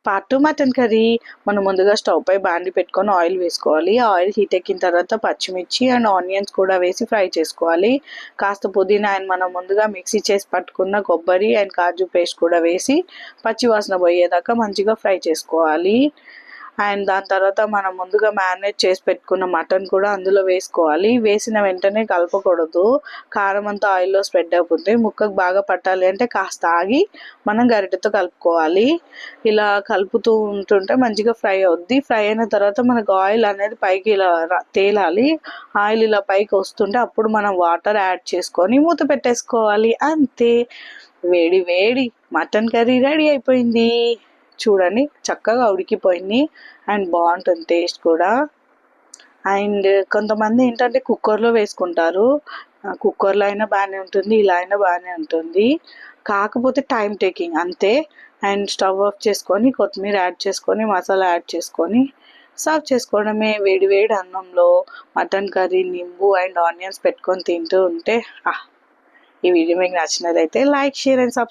Part 2 mutton curry. మనం ముందుగా stove పై బాండి పెట్టుకొని ఆయిల్ వేసుకోవాలి. ఆయిల్ హీట్ ఎక్కిన తర్వాత పచ్చిమిర్చి అండ్ ఆనియన్స్ కూడా వేసి ఫ్రై చేసుకోవాలి. కాస్త పుదీనా అండ్ మనం ముందుగా మిక్సీ చేసి పట్టుకున్న కొబ్బరి అండ్ కాజు పేస్ట్ కూడా వేసి పచ్చివాసన పోయేదాకా మంచిగా ఫ్రై చేసుకోవాలి. అండ్ దాని తర్వాత మనం ముందుగా మ్యారినేట్ చేసి పెట్టుకున్న మటన్ కూడా అందులో వేసుకోవాలి. వేసిన వెంటనే కలపకూడదు, కారం అంతా ఆయిల్లో స్ప్రెడ్ అయిపోతుంది. ముక్కకు బాగా పట్టాలి అంటే కాస్త ఆగి మనం గరిటెతో కలుపుకోవాలి. ఇలా కలుపుతూ ఉంటుంటే మంచిగా ఫ్రై అవుద్ది. ఫ్రై అయిన తర్వాత మనకు ఆయిల్ అనేది పైకి ఇలా తేలాలి. ఆయిల్ ఇలా పైకి వస్తుంటే అప్పుడు మనం వాటర్ యాడ్ చేసుకొని మూత పెట్టేసుకోవాలి. అంతే, వేడి వేడి మటన్ కర్రీ రెడీ అయిపోయింది. చూడండి, చక్కగా ఉడికిపోయింది అండ్ బాగుంటుంది టేస్ట్ కూడా. అండ్ కొంతమంది ఏంటంటే కుక్కర్లో వేసుకుంటారు. కుక్కర్లో అయినా బాగానే ఉంటుంది, ఇలా అయినా బాగానే ఉంటుంది. కాకపోతే టైం టేకింగ్ అంతే. అండ్ స్టవ్ ఆఫ్ చేసుకొని కొత్తిమీర యాడ్ చేసుకొని మసాలా యాడ్ చేసుకొని సర్వ్ చేసుకోవడమే. వేడి వేడి అన్నంలో మటన్ కర్రీ, నింబు అండ్ ఆనియన్స్ పెట్టుకొని తింటూ ఉంటే ఈ వీడియో మీకు నచ్చినట్లయితే లైక్, షేర్ అండ్ సబ్స్క్రైబ్.